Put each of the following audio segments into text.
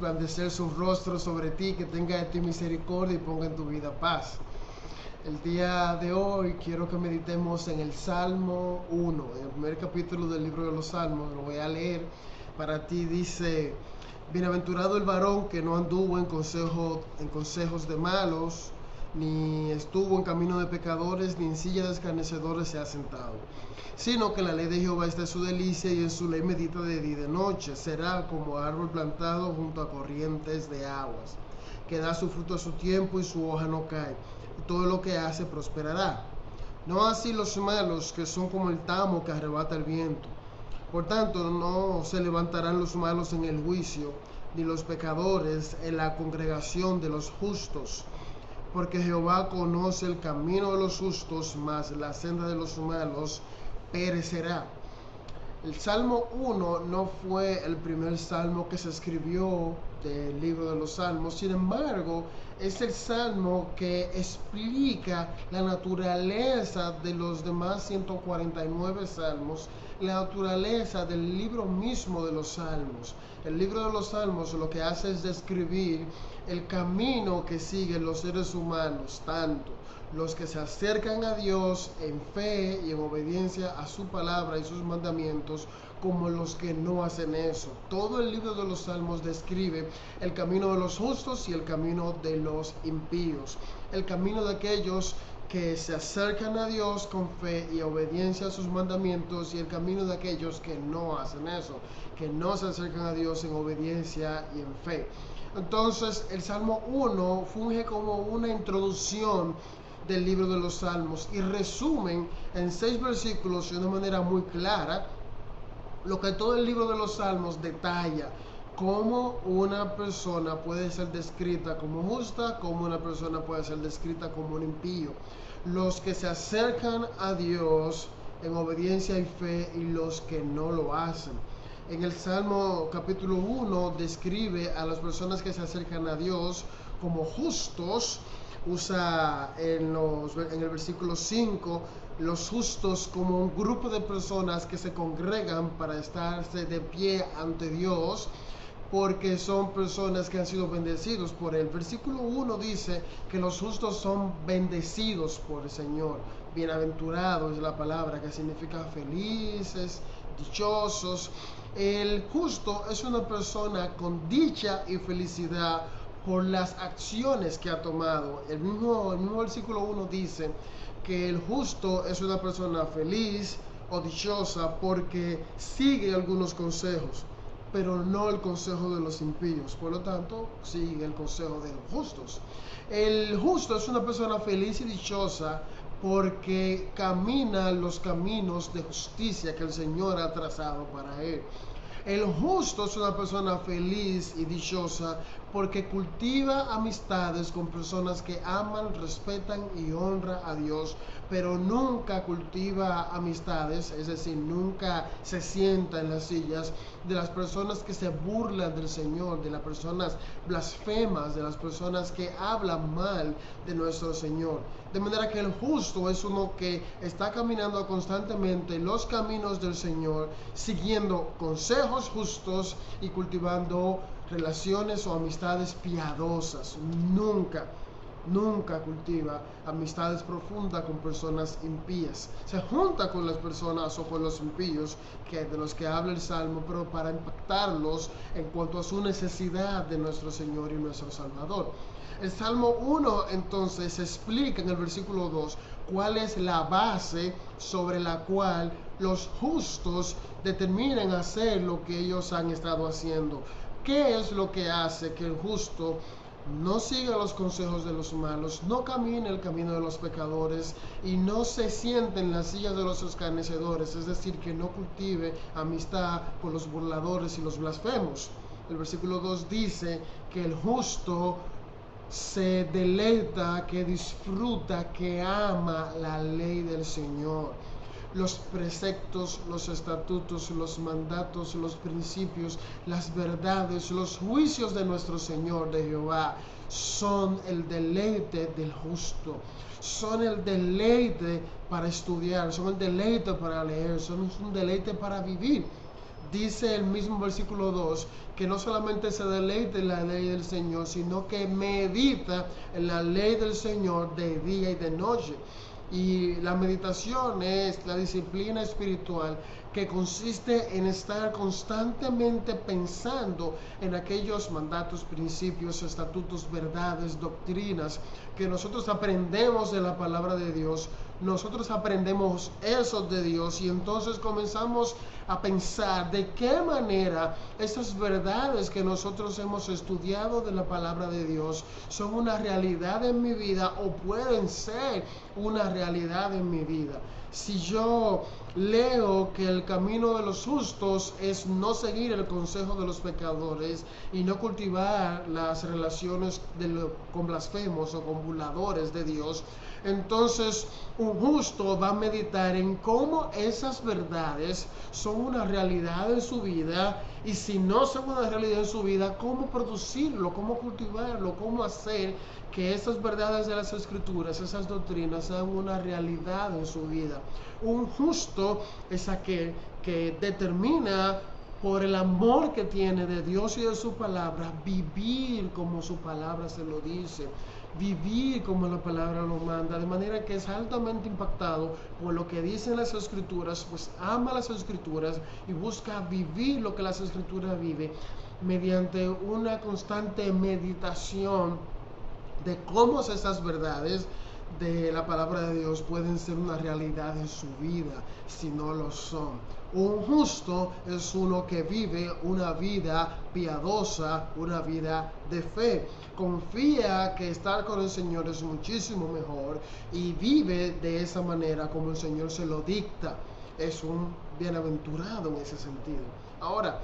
resplandecer su rostro sobre ti, que tenga de ti misericordia y ponga en tu vida paz. El día de hoy quiero que meditemos en el Salmo 1, en el primer capítulo del libro de los Salmos. Lo voy a leer para ti. Dice: bienaventurado el varón que no anduvo en consejos de malos, ni estuvo en camino de pecadores, ni en silla de escarnecedores se ha sentado, sino que en la ley de Jehová está su delicia, y en su ley medita de día y de noche. Será como árbol plantado junto a corrientes de aguas, que da su fruto a su tiempo y su hoja no cae, y todo lo que hace prosperará. No así los malos, que son como el tamo que arrebata el viento. Por tanto, no se levantarán los malos en el juicio, ni los pecadores en la congregación de los justos. Porque Jehová conoce el camino de los justos, mas la senda de los malos perecerá. El Salmo 1 no fue el primer salmo que se escribió del libro de los Salmos. Sin embargo, es el salmo que explica la naturaleza de los demás 149 salmos, la naturaleza del libro mismo de los salmos. El libro de los salmos lo que hace es describir el camino que siguen los seres humanos, tanto los que se acercan a Dios en fe y en obediencia a su palabra y sus mandamientos, como los que no hacen eso. Todo el libro de los Salmos describe el camino de los justos y el camino de los impíos, el camino de aquellos que se acercan a Dios con fe y obediencia a sus mandamientos, y el camino de aquellos que no hacen eso, que no se acercan a Dios en obediencia y en fe. Entonces, el Salmo 1 funge como una introducción del libro de los Salmos y resumen en 6 versículos de una manera muy clara lo que todo el libro de los Salmos detalla: cómo una persona puede ser descrita como justa, cómo una persona puede ser descrita como un impío, los que se acercan a Dios en obediencia y fe y los que no lo hacen. En el Salmo capítulo 1 describe a las personas que se acercan a Dios como justos. Usa en el versículo 5 los justos como un grupo de personas que se congregan para estarse de pie ante Dios, porque son personas que han sido bendecidos por Él. Versículo 1 dice que los justos son bendecidos por el Señor. Bienaventurado es la palabra, que significa felices, dichosos. El justo es una persona con dicha y felicidad por las acciones que ha tomado. El mismo versículo 1 dice que el justo es una persona feliz o dichosa porque sigue algunos consejos, pero no el consejo de los impíos. Por lo tanto, sigue el consejo de los justos. El justo es una persona feliz y dichosa porque camina los caminos de justicia que el Señor ha trazado para él. El justo es una persona feliz y dichosa porque cultiva amistades con personas que aman, respetan y honran a Dios, pero nunca cultiva amistades, es decir, nunca se sienta en las sillas de las personas que se burlan del Señor, de las personas blasfemas, de las personas que hablan mal de nuestro Señor. De manera que el justo es uno que está caminando constantemente en los caminos del Señor, siguiendo consejos justos y cultivando relaciones o amistades piadosas. Nunca cultiva amistades profundas con personas impías. Se junta con las personas o con los impíos de los que habla el Salmo, pero para impactarlos en cuanto a su necesidad de nuestro Señor y nuestro Salvador. El Salmo 1 entonces explica en el versículo 2 cuál es la base sobre la cual los justos determinan hacer lo que ellos han estado haciendo. ¿Qué es lo que hace que el justo no siga los consejos de los malos, no camine el camino de los pecadores y no se siente en las sillas de los escarnecedores? Es decir, que no cultive amistad con los burladores y los blasfemos. El versículo 2 dice que el justo se deleita, que disfruta, que ama la ley del Señor. Los preceptos, los estatutos, los mandatos, los principios, las verdades, los juicios de nuestro Señor, de Jehová, son el deleite del justo, son el deleite para estudiar, son el deleite para leer, son un deleite para vivir. dice el mismo versículo 2, que no solamente se deleite en la ley del Señor, sino que medita en la ley del Señor de día y de noche. Y la meditación es la disciplina espiritual que consiste en estar constantemente pensando en aquellos mandatos, principios, estatutos, verdades, doctrinas que nosotros aprendemos de la palabra de Dios. Nosotros aprendemos eso de Dios y entonces comenzamos a pensar de qué manera esas verdades que nosotros hemos estudiado de la palabra de Dios son una realidad en mi vida o pueden ser una realidad en mi vida. Si yo leo que el camino de los justos es no seguir el consejo de los pecadores y no cultivar las relaciones con blasfemos o con burladores de Dios, entonces un justo va a meditar en cómo esas verdades son una realidad en su vida, y si no son una realidad en su vida, cómo producirlo, cómo cultivarlo, cómo hacer que esas verdades de las Escrituras, esas doctrinas, sean una realidad en su vida. Un justo es aquel que determina, por el amor que tiene de Dios y de su palabra, vivir como su palabra se lo dice, vivir como la palabra lo manda, de manera que es altamente impactado por lo que dicen las Escrituras, pues ama las Escrituras y busca vivir lo que las Escrituras vive mediante una constante meditación de cómo esas verdades de la palabra de Dios pueden ser una realidad en su vida si no lo son. Un justo es uno que vive una vida piadosa, una vida de fe. Confía que estar con el Señor es muchísimo mejor y vive de esa manera como el Señor se lo dicta. Es un bienaventurado en ese sentido. Ahora,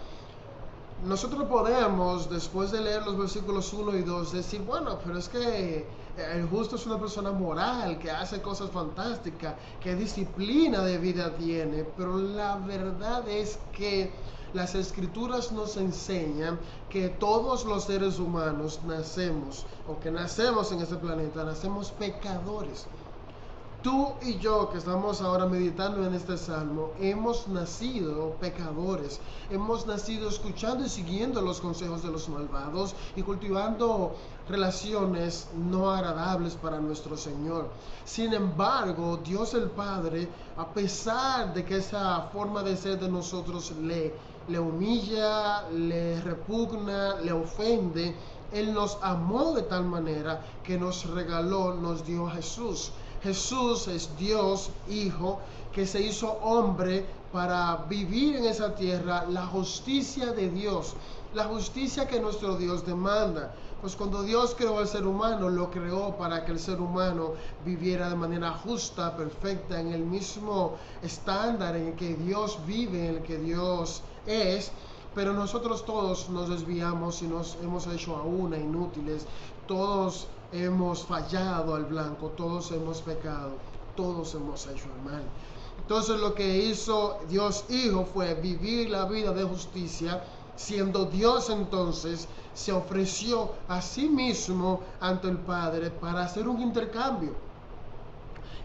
nosotros podemos, después de leer los versículos 1 y 2, decir, bueno, pero es que el justo es una persona moral, que hace cosas fantásticas, que disciplina de vida tiene, pero la verdad es que las Escrituras nos enseñan que todos los seres humanos nacemos, o que nacemos en este planeta, nacemos pecadores. Tú y yo que estamos ahora meditando en este salmo, hemos nacido pecadores, hemos nacido escuchando y siguiendo los consejos de los malvados y cultivando relaciones no agradables para nuestro Señor. Sin embargo, Dios el Padre, a pesar de que esa forma de ser de nosotros le humilla, le repugna, le ofende, Él nos amó de tal manera que nos regaló, nos dio a Jesús. Jesús es Dios, Hijo, que se hizo hombre para vivir en esa tierra la justicia de Dios, la justicia que nuestro Dios demanda. Pues cuando Dios creó al ser humano, lo creó para que el ser humano viviera de manera justa, perfecta, en el mismo estándar en el que Dios vive, en el que Dios es. Pero nosotros todos nos desviamos y nos hemos hecho a una inútiles. Todos hemos fallado al blanco, todos hemos pecado, todos hemos hecho el mal. Entonces lo que hizo Dios Hijo fue vivir la vida de justicia. Siendo Dios, entonces se ofreció a sí mismo ante el Padre para hacer un intercambio.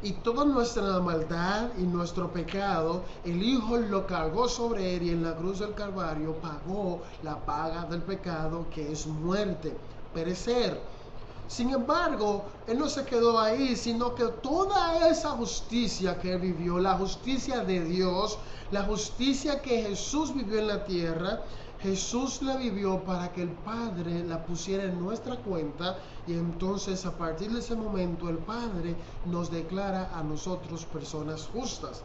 Y toda nuestra maldad y nuestro pecado, el Hijo lo cargó sobre él, y en la cruz del Calvario pagó la paga del pecado, que es muerte, perecer. Sin embargo, Él no se quedó ahí, sino que toda esa justicia que Él vivió, la justicia de Dios, la justicia que Jesús vivió en la tierra, Jesús la vivió para que el Padre la pusiera en nuestra cuenta, y entonces a partir de ese momento el Padre nos declara a nosotros personas justas.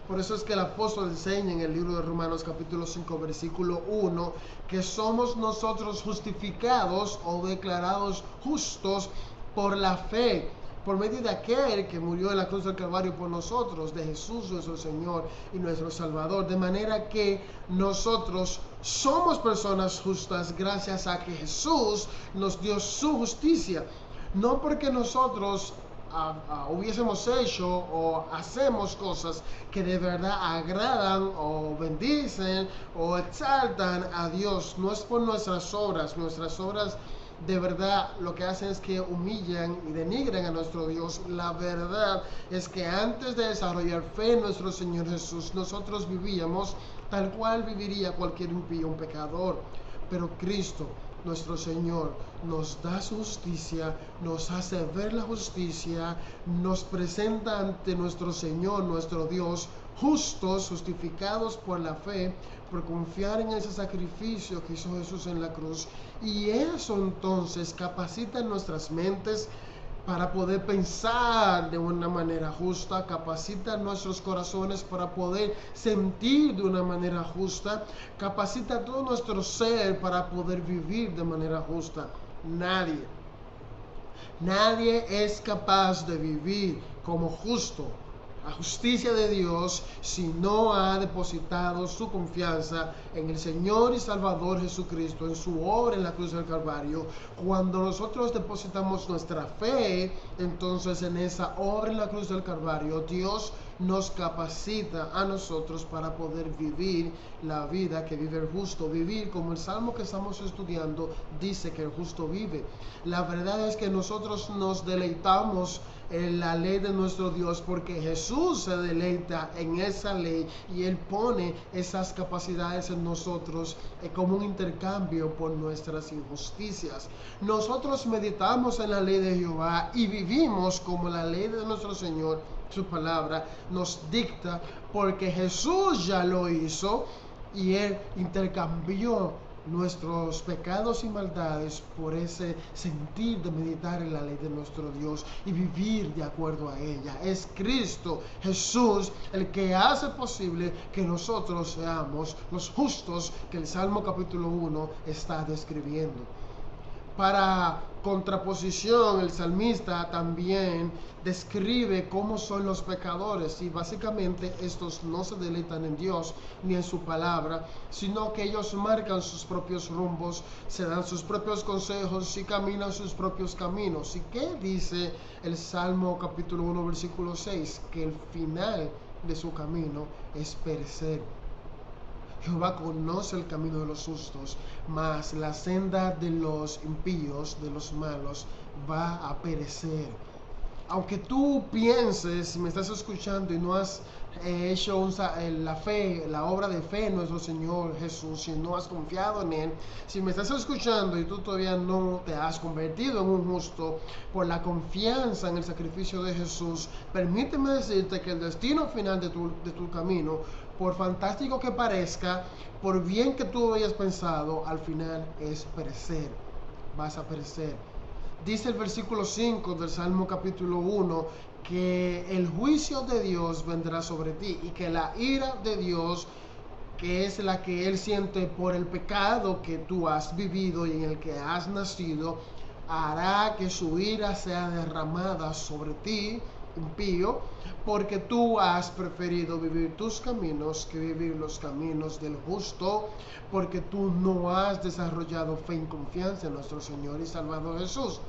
Por eso es que el apóstol enseña en el libro de Romanos capítulo 5 versículo 1 que somos nosotros justificados o declarados justos por la fe, por medio de aquel que murió en la cruz del Calvario por nosotros, de Jesús nuestro Señor y nuestro Salvador. De manera que nosotros somos personas justas gracias a que Jesús nos dio su justicia. No porque nosotros hubiésemos hecho o hacemos cosas que de verdad agradan o bendicen o exaltan a Dios. No es por nuestras obras de verdad lo que hacen es que humillan y denigran a nuestro Dios. La verdad es que antes de desarrollar fe en nuestro Señor Jesús, nosotros vivíamos tal cual viviría cualquier impío, un pecador. Pero Cristo, nuestro Señor, nos da su justicia, nos hace ver la justicia, nos presenta ante nuestro Señor, nuestro Dios, justos, justificados por la fe, por confiar en ese sacrificio que hizo Jesús en la cruz. Y eso entonces capacita nuestras mentes para poder pensar de una manera justa, capacita nuestros corazones para poder sentir de una manera justa, capacita todo nuestro ser para poder vivir de manera justa. Nadie es capaz de vivir como justo, la justicia de Dios, si no ha depositado su confianza en el Señor y Salvador Jesucristo, en su obra en la cruz del Calvario. Cuando nosotros depositamos nuestra fe, entonces en esa obra en la cruz del Calvario, Dios nos capacita a nosotros para poder vivir la vida que vive el justo, vivir como el Salmo que estamos estudiando dice que el justo vive. La verdad es que nosotros nos deleitamos en la ley de nuestro Dios porque Jesús se deleita en esa ley y Él pone esas capacidades en nosotros como un intercambio por nuestras injusticias. Nosotros meditamos en la ley de Jehová y vivimos como la ley de nuestro Señor, su palabra, nos dicta, porque Jesús ya lo hizo y Él intercambió nuestros pecados y maldades por ese sentir de meditar en la ley de nuestro Dios y vivir de acuerdo a ella. Es Cristo Jesús el que hace posible que nosotros seamos los justos que el Salmo capítulo 1 está describiendo. Para contraposición, el salmista también describe cómo son los pecadores y básicamente estos no se deleitan en Dios ni en su palabra, sino que ellos marcan sus propios rumbos, se dan sus propios consejos y caminan sus propios caminos. ¿Y qué dice el Salmo capítulo 1 versículo 6? Que el final de su camino es perecer. Jehová conoce el camino de los justos, mas la senda de los impíos, de los malos, va a perecer. Aunque tú pienses, si me estás escuchando y no has hecho la obra de fe en nuestro Señor Jesús, si no has confiado en Él, si me estás escuchando y tú todavía no te has convertido en un justo por la confianza en el sacrificio de Jesús, permíteme decirte que el destino final de tu camino, por fantástico que parezca, por bien que tú hayas pensado, al final es perecer. Vas a perecer. Dice el versículo 5 del Salmo capítulo 1 que el juicio de Dios vendrá sobre ti y que la ira de Dios, que es la que Él siente por el pecado que tú has vivido y en el que has nacido, hará que su ira sea derramada sobre ti, impío, porque tú has preferido vivir tus caminos que vivir los caminos del justo, porque tú no has desarrollado fe y confianza en nuestro Señor y Salvador Jesús.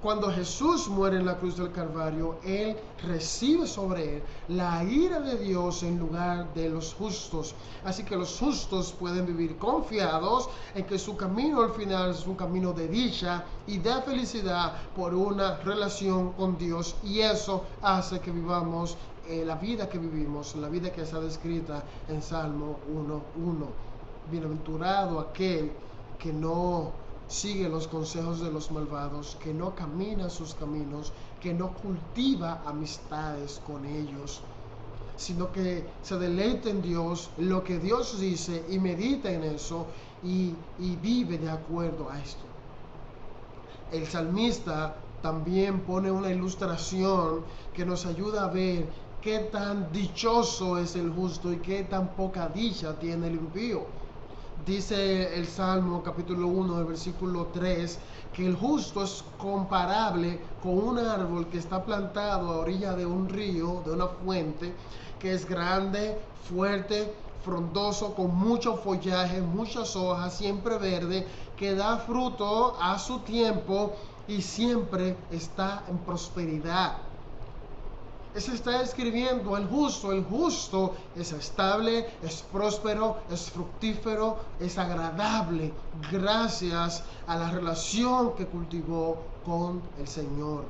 Cuando Jesús muere en la cruz del Calvario, Él recibe sobre Él la ira de Dios en lugar de los justos. Así que los justos pueden vivir confiados en que su camino al final es un camino de dicha y de felicidad por una relación con Dios. Y eso hace que vivamos la vida que vivimos, la vida que está descrita en Salmo 1:1. Bienaventurado aquel que no sigue los consejos de los malvados, que no camina sus caminos, que no cultiva amistades con ellos, sino que se deleita en Dios, lo que Dios dice y medita en eso y vive de acuerdo a esto. El salmista también pone una ilustración que nos ayuda a ver qué tan dichoso es el justo y qué tan poca dicha tiene el impío. Dice el Salmo capítulo 1, versículo 3, que el justo es comparable con un árbol que está plantado a orilla de un río, de una fuente, que es grande, fuerte, frondoso, con mucho follaje, muchas hojas, siempre verde, que da fruto a su tiempo y siempre está en prosperidad. Se está escribiendo el justo es estable, es próspero, es fructífero, es agradable, gracias a la relación que cultivó con el Señor.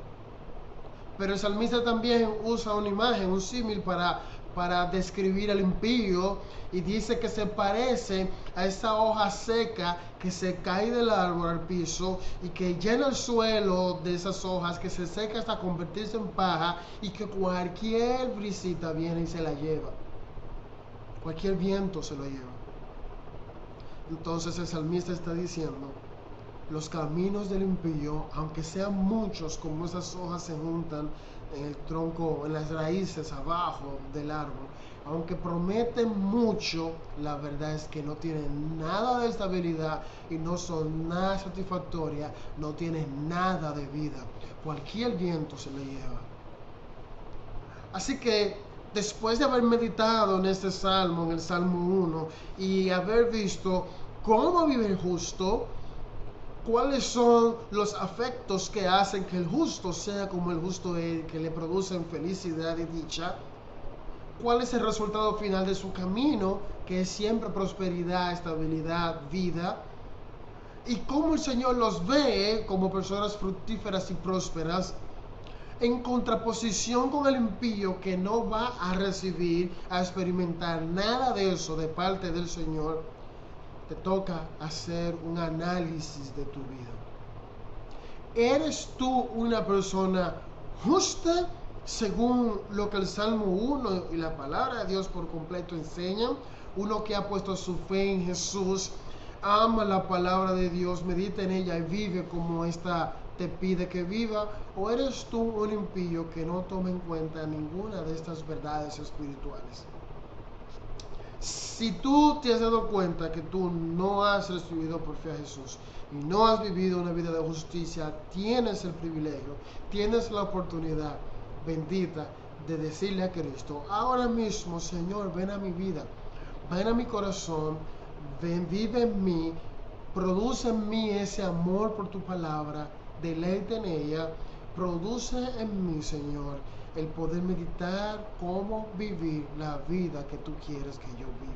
Pero el salmista también usa una imagen, un símil para describir al impío, y dice que se parece a esa hoja seca que se cae del árbol al piso y que llena el suelo de esas hojas, que se seca hasta convertirse en paja y que cualquier brisita viene y se la lleva. Cualquier viento se lo lleva. Entonces el salmista está diciendo: los caminos del impío, aunque sean muchos como esas hojas se juntan en el tronco, en las raíces abajo del árbol, aunque prometen mucho, la verdad es que no tienen nada de estabilidad y no son nada satisfactorias, no tienen nada de vida. Cualquier viento se le lleva. Así que después de haber meditado en este salmo, en el Salmo 1, y haber visto cómo vive el justo, cuáles son los afectos que hacen que el justo sea como el justo es, que le producen felicidad y dicha, cuál es el resultado final de su camino, que es siempre prosperidad, estabilidad, vida, y cómo el Señor los ve como personas fructíferas y prósperas, en contraposición con el impío, que no va a recibir, a experimentar nada de eso de parte del Señor. Te toca hacer un análisis de tu vida. ¿Eres tú una persona justa según lo que el Salmo 1 y la palabra de Dios por completo enseñan? Uno que ha puesto su fe en Jesús, ama la palabra de Dios, medita en ella y vive como esta te pide que viva. ¿O eres tú un impío que no toma en cuenta ninguna de estas verdades espirituales? Si tú te has dado cuenta que tú no has recibido por fe a Jesús y no has vivido una vida de justicia, tienes el privilegio, tienes la oportunidad bendita de decirle a Cristo: ahora mismo, Señor, ven a mi vida, ven a mi corazón, ven, vive en mí, produce en mí ese amor por tu palabra, deleite en ella, produce en mí, Señor, el poder meditar cómo vivir la vida que tú quieres que yo viva.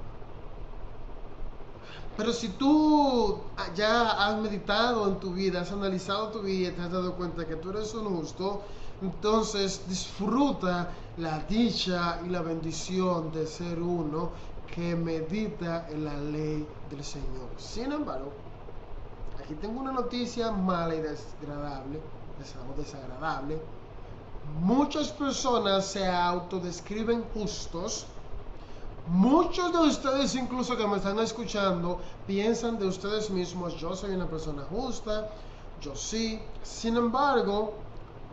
Pero si tú ya has meditado en tu vida, has analizado tu vida y te has dado cuenta que tú eres un justo, entonces disfruta la dicha y la bendición de ser uno que medita en la ley del Señor. Sin embargo, aquí tengo una noticia mala y desagradable. Muchas personas se autodescriben justos. Muchos de ustedes, incluso que me están escuchando, piensan de ustedes mismos: yo soy una persona justa, yo sí. Sin embargo,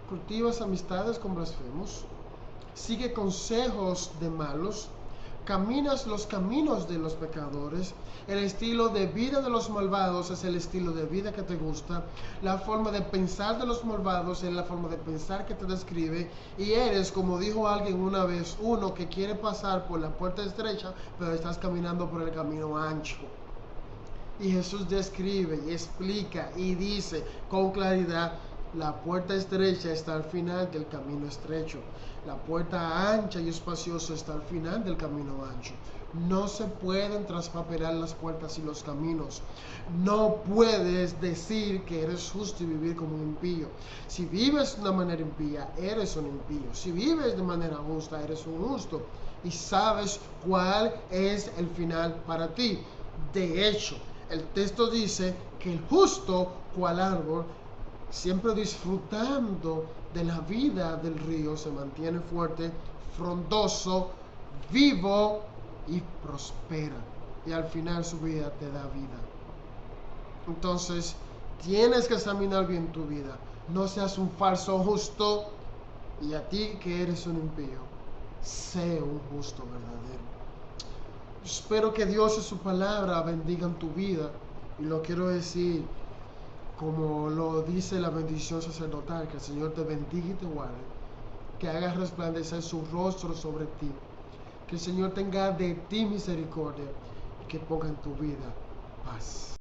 cultivas amistades con blasfemos, sigue consejos de malos, caminas los caminos de los pecadores. El estilo de vida de los malvados es el estilo de vida que te gusta. La forma de pensar de los malvados es la forma de pensar que te describe. Y eres, como dijo alguien una vez, uno que quiere pasar por la puerta estrecha, pero estás caminando por el camino ancho. Y Jesús describe y explica y dice con claridad: la puerta estrecha está al final del camino estrecho. La puerta ancha y espaciosa está al final del camino ancho. No se pueden traspapelar las puertas y los caminos. No puedes decir que eres justo y vivir como un impío. Si vives de una manera impía, eres un impío. Si vives de manera justa, eres un justo. Y sabes cuál es el final para ti. De hecho, el texto dice que el justo, cual árbol, siempre disfrutando de la vida del río, se mantiene fuerte, frondoso, vivo y prospera. Y al final su vida te da vida. Entonces, tienes que examinar bien tu vida. No seas un falso justo, y a ti que eres un impío, sé un justo verdadero. Espero que Dios y su palabra bendigan tu vida. Y lo quiero decir como lo dice la bendición sacerdotal: que el Señor te bendiga y te guarde, que haga resplandecer su rostro sobre ti, que el Señor tenga de ti misericordia y que ponga en tu vida paz.